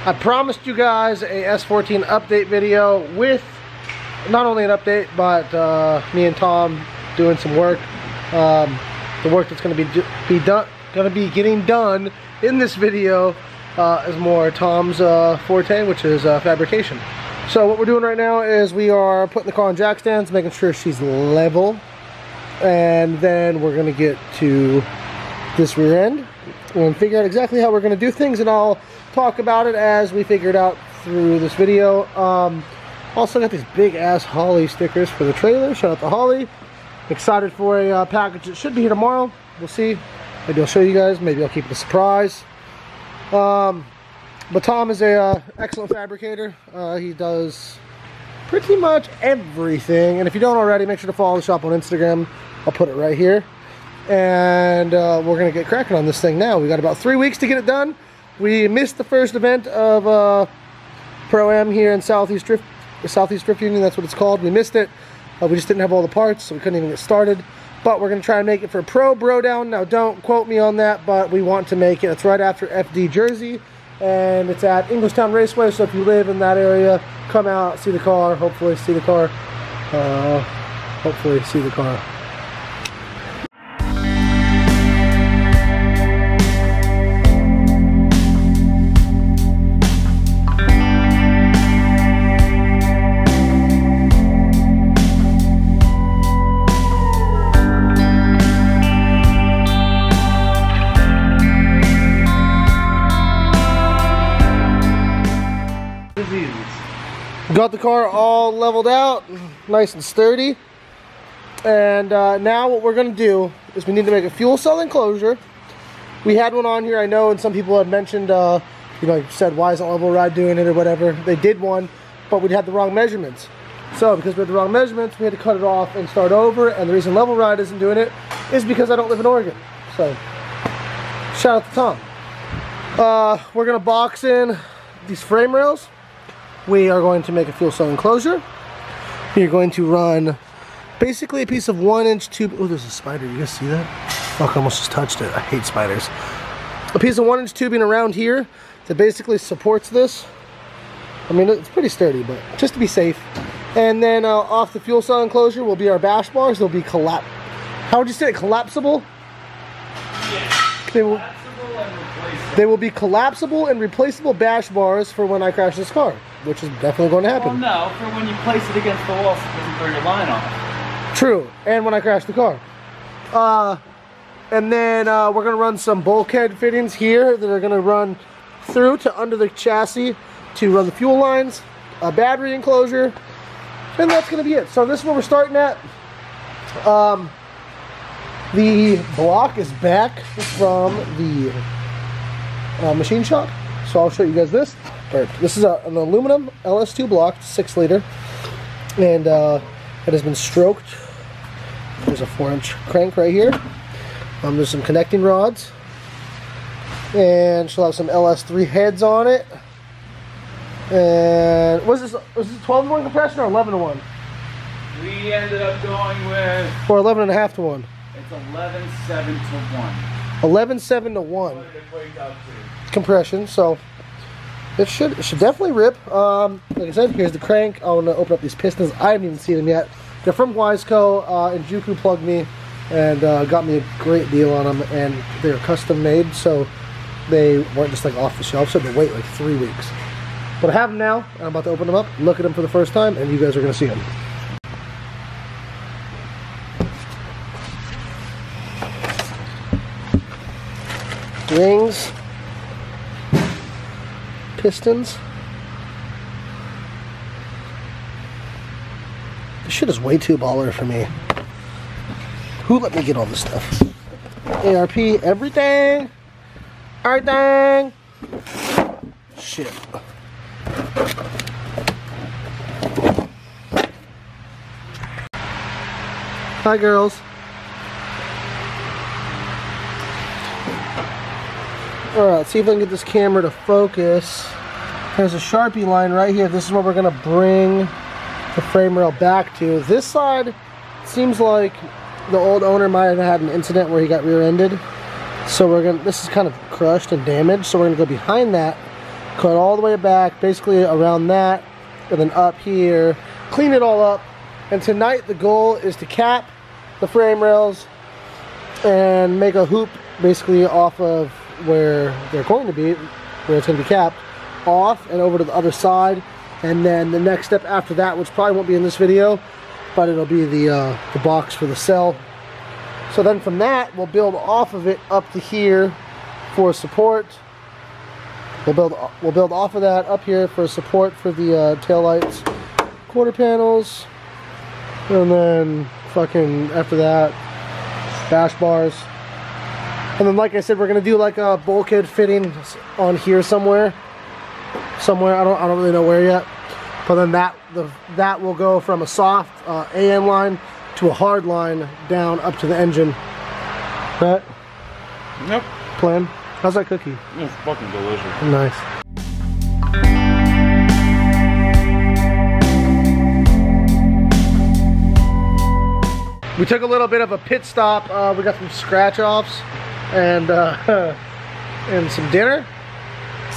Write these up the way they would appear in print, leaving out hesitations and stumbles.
I promised you guys a S14 update video with not only an update, but me and Tom doing some work. The work that's going to be getting done in this video is more Tom's forte, which is fabrication. So what we're doing right now is we are putting the car on jack stands, making sure she's level, and then we're going to get to this rear end and figure out exactly how we're going to do things, and I'll talk about it as we figure it out through this video. Also got these big ass Holly stickers for the trailer. Shout out to Holly. Excited for a package that should be here tomorrow. We'll see. Maybe I'll show you guys. Maybe I'll keep it a surprise. But Tom is a excellent fabricator. He does pretty much everything. And if you don't already, make sure to follow the shop on Instagram. I'll put it right here. And we're going to get cracking on this thing now. We got about 3 weeks to get it done. We missed the first event of Pro-Am here in Southeast Drift Union. That's what it's called. We missed it. We just didn't have all the parts, so we couldn't even get started. But we're going to try and make it for Pro Bro Down. Now, don't quote me on that, but we want to make it. It's right after FD Jersey, and it's at Englishtown Raceway. So if you live in that area, come out, see the car. Hopefully see the car. Hopefully see the car. Got the car all leveled out, nice and sturdy. And now what we're going to do is we need to make a fuel cell enclosure. We had one on here, I know, and some people had mentioned, you know, said, why isn't Level Ride doing it or whatever. They did one, but we'd had the wrong measurements. So because we had the wrong measurements, we had to cut it off and start over. And the reason Level Ride isn't doing it is because I don't live in Oregon. So shout out to Tom. We're going to box in these frame rails. We are going to make a fuel cell enclosure. We're going to run basically a piece of 1-inch tube. Oh, there's a spider. You guys see that? Fuck, I almost just touched it. I hate spiders. A piece of 1-inch tubing around here that basically supports this. I mean, it's pretty sturdy, but just to be safe. And then off the fuel cell enclosure will be our bash bars. They'll be how would you say it? Collapsible? Yeah. They will be collapsible and replaceable bash bars for when I crash this car, which is definitely going to happen. Well, no, for when you place it against the wall so it doesn't burn your line off. True, and when I crash the car. And then we're going to run some bulkhead fittings here that are going to run through to under the chassis to run the fuel lines, a battery enclosure, and that's going to be it. So this is where we're starting at. The block is back from the machine shop, so I'll show you guys this. This is an aluminum LS2 block, 6 liter, and it has been stroked. There's a 4-inch crank right here. There's some connecting rods, and she'll have some LS3 heads on it. And was this 12-to-1 compression or 11-to-1? We ended up going with, or 11.5 to 1. It's 11.7 to 1. 11.7 to 1 compression, so it should definitely rip. Like I said, here's the crank. I want to open up these pistons. I haven't even seen them yet. They're from Wiseco, and Juku plugged me and got me a great deal on them, and they're custom made, so they weren't just like off the shelf, so they wait like 3 weeks. But I have them now, and I'm about to open them up, look at them for the first time, and you guys are going to see them. Rings, pistons. This shit is way too baller for me. Who let me get all this stuff? ARP, everything. Everything. Shit. Hi, girls. Alright, see if I can get this camera to focus. There's a Sharpie line right here. This is where we're going to bring the frame rail back to. This side seems like the old owner might have had an incident where he got rear-ended. So we're going to, this is kind of crushed and damaged, so we're going to go behind that, cut all the way back, basically around that, and then up here, clean it all up. And tonight the goal is to cap the frame rails and make a hoop basically off of where they're going to be, where it's going to be capped, off and over to the other side. And then the next step after that, which probably won't be in this video, but it'll be the box for the cell. So then from that, we'll build off of it up to here for support. We'll build off of that up here for support for the taillights, quarter panels, and then fucking after that, bash bars. And then, like I said, we're gonna do like a bulkhead fitting on here somewhere. I don't really know where yet. But then that will go from a soft AN line to a hard line down up to the engine. Right? Yep. Plan. How's that cookie? It's fucking delicious. Nice. We took a little bit of a pit stop. We got some scratch offs and and some dinner.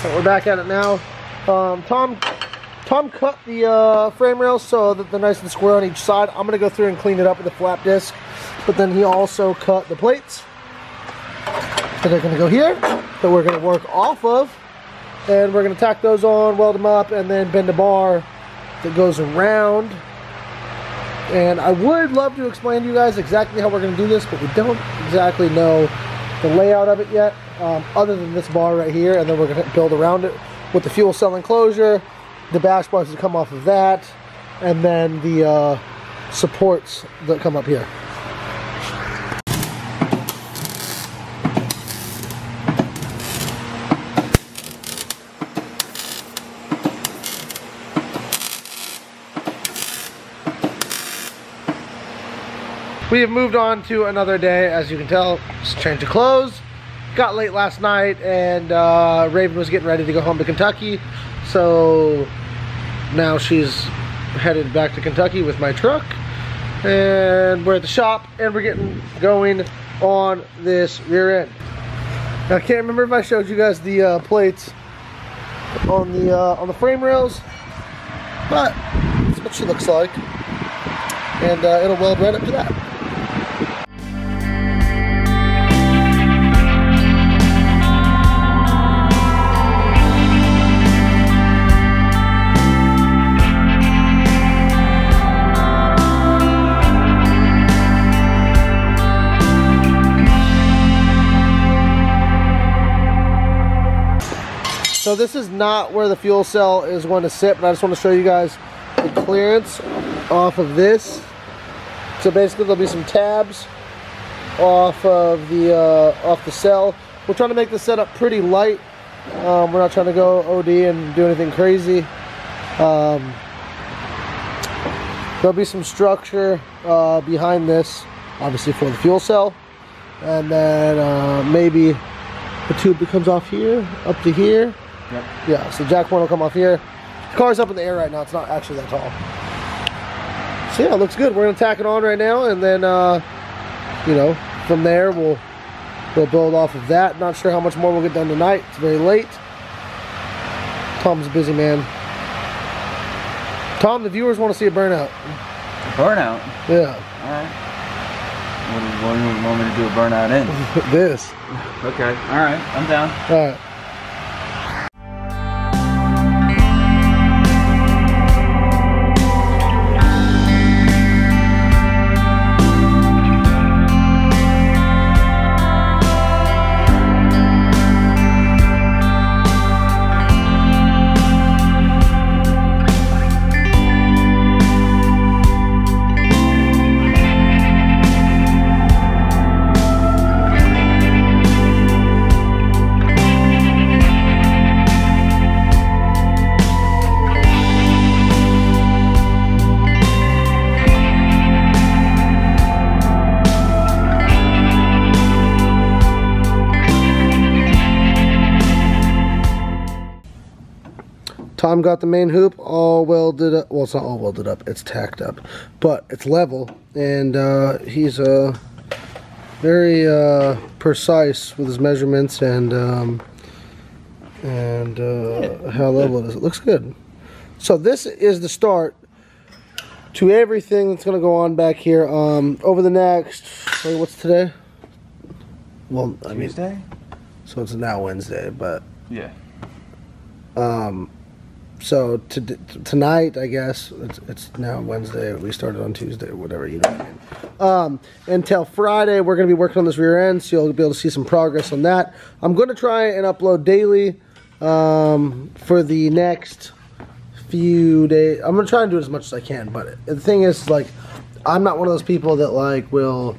So we're back at it now. Tom cut the frame rails so that they're nice and square on each side. I'm gonna go through and clean it up with a flap disc. But then he also cut the plates that are gonna go here, that we're gonna work off of, and we're gonna tack those on, weld them up, and then bend a bar that goes around. And I would love to explain to you guys exactly how we're gonna do this, but we don't exactly know the layout of it yet, other than this bar right here, and then we're gonna build around it with the fuel cell enclosure, the bash bars that come off of that, and then the supports that come up here. We have moved on to another day. As you can tell, it's change of clothes. Got late last night, and Raven was getting ready to go home to Kentucky. So now she's headed back to Kentucky with my truck. And we're at the shop, and we're getting going on this rear end. Now, I can't remember if I showed you guys the plates on the frame rails, but that's what she looks like. And it'll weld right up to that. So this is not where the fuel cell is going to sit, but I just want to show you guys the clearance off of this. So basically there'll be some tabs off of the cell. We're trying to make the setup pretty light. We're not trying to go OD and do anything crazy. There'll be some structure behind this, obviously for the fuel cell, and then maybe the tube that comes off here up to here. Yep. Yeah, so jack point will come off here. The car's up in the air right now. It's not actually that tall. So yeah, it looks good. We're gonna tack it on right now, and then you know, from there we'll build off of that. Not sure how much more we'll get done tonight. It's very late. Tom's a busy man. Tom, the viewers want to see a burnout. Burnout? Yeah. Alright. What do you want me to do a burnout in? This. Okay. Alright, I'm down. Alright. Tom got the main hoop all welded up. Well, it's not all welded up, it's tacked up, but it's level, and he's very precise with his measurements, and And how level it is. It looks good. So this is the start to everything that's going to go on back here over the next, what's today? Well, I mean, Tuesday? So it's now Wednesday, but Yeah. so tonight, I guess it's now Wednesday. We started on Tuesday or whatever, you know what I mean. Until Friday, we're going to be working on this rear end, so you'll be able to see some progress on that. I'm going to try and upload daily for the next few days. I'm going to try and do as much as I can, but the thing is, like, I'm not one of those people that like will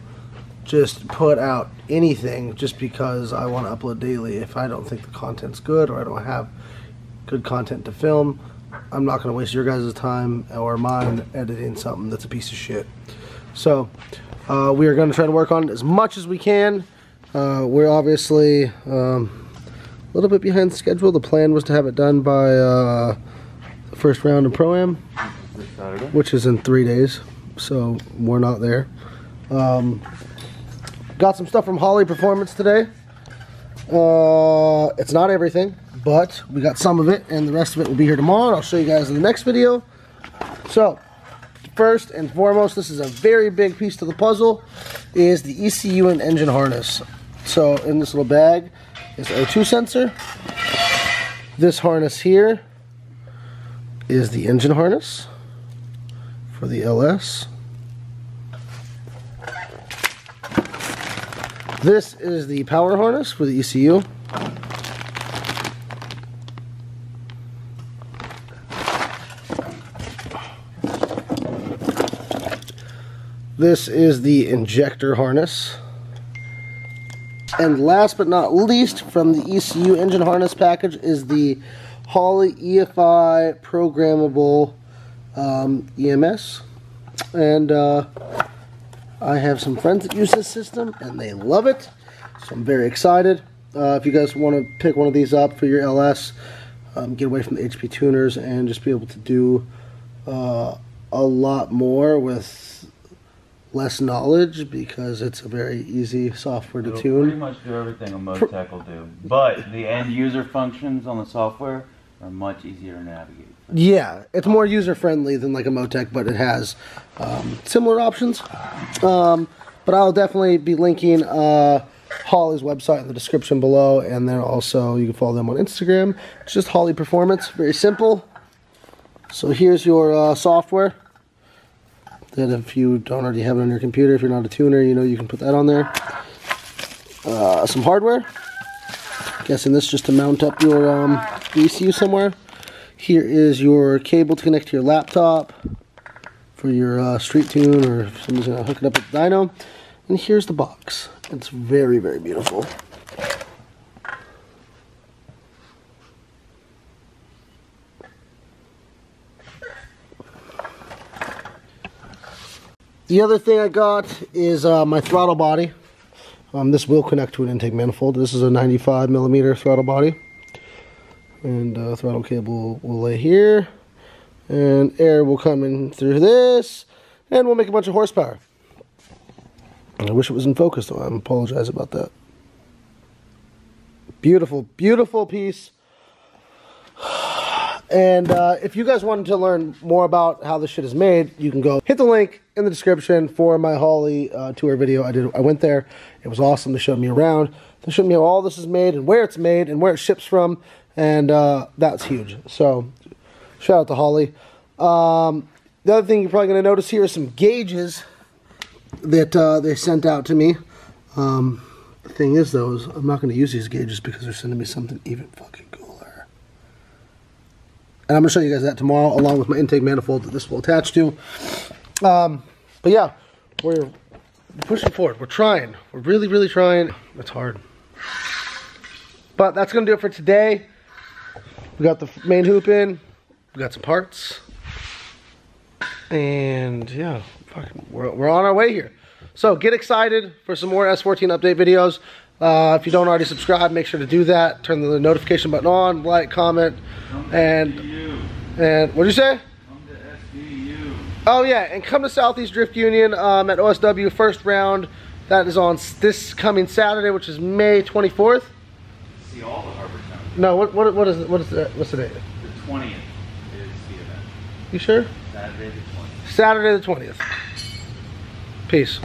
just put out anything just because I want to upload daily. If I don't think the content's good or I don't have good content to film, I'm not going to waste your guys' time or mine editing something that's a piece of shit. So we are going to try to work on it as much as we can. We're obviously a little bit behind schedule. The plan was to have it done by the first round of Pro-Am, which is in 3 days, so we're not there. Got some stuff from Holly Performance today. It's not everything, but we got some of it, and the rest of it will be here tomorrow, and I'll show you guys in the next video. So, first and foremost, this is a very big piece to the puzzle, is the ECU and engine harness. So, in this little bag is the O2 sensor. This harness here is the engine harness for the LS. This is the power harness for the ECU. This is the injector harness. And last but not least, from the ECU engine harness package is the Holley EFI programmable EMS. And I have some friends that use this system and they love it, so I'm very excited. If you guys want to pick one of these up for your LS, get away from the HP tuners and just be able to do a lot more with less knowledge, because it's a very easy software to tune. Pretty much do everything a Motec will do, but the end user functions on the software are much easier to navigate. Yeah, it's more user friendly than like a Motec, but it has similar options. But I'll definitely be linking Holly's website in the description below, and then also you can follow them on Instagram. It's just Holly Performance, very simple. So here's your software that if you don't already have it on your computer, if you're not a tuner, you know you can put that on there. Some hardware. Guessing this just to mount up your ECU somewhere. Here is your cable to connect to your laptop for your street tune, or if somebody's going to hook it up with the dyno. And here's the box. It's very, very beautiful. The other thing I got is my throttle body. This will connect to an intake manifold. This is a 95mm throttle body. And throttle cable will lay here. And air will come in through this. And we'll make a bunch of horsepower. I wish it was in focus though. I apologize about that. Beautiful, beautiful piece. And if you guys wanted to learn more about how this shit is made, you can go hit the link in the description for my Holly tour video. I went there. It was awesome. They showed me around. They showed me how all this is made and where it's made and where it ships from. And that's huge. So shout out to Holly. The other thing you're probably going to notice here is some gauges that they sent out to me. The thing is though, is I'm not going to use these gauges because they're sending me something even fucking cooler. And I'm going to show you guys that tomorrow, along with my intake manifold that this will attach to. But yeah, we're pushing forward. We're trying. We're really, really trying. It's hard. But that's going to do it for today. We got the main hoop in. We got some parts. And yeah, we're on our way here. So get excited for some more S14 update videos. If you don't already subscribe, make sure to do that. Turn the notification button on, like, comment, and what'd you say? Come to SDU. Oh yeah, and come to Southeast Drift Union at OSW first round. That is on this coming Saturday, which is May 24th. See all the harbor towns. No, what is what's the date? The 20th is the event. You sure? Saturday the 20th. Saturday the 20th. Peace.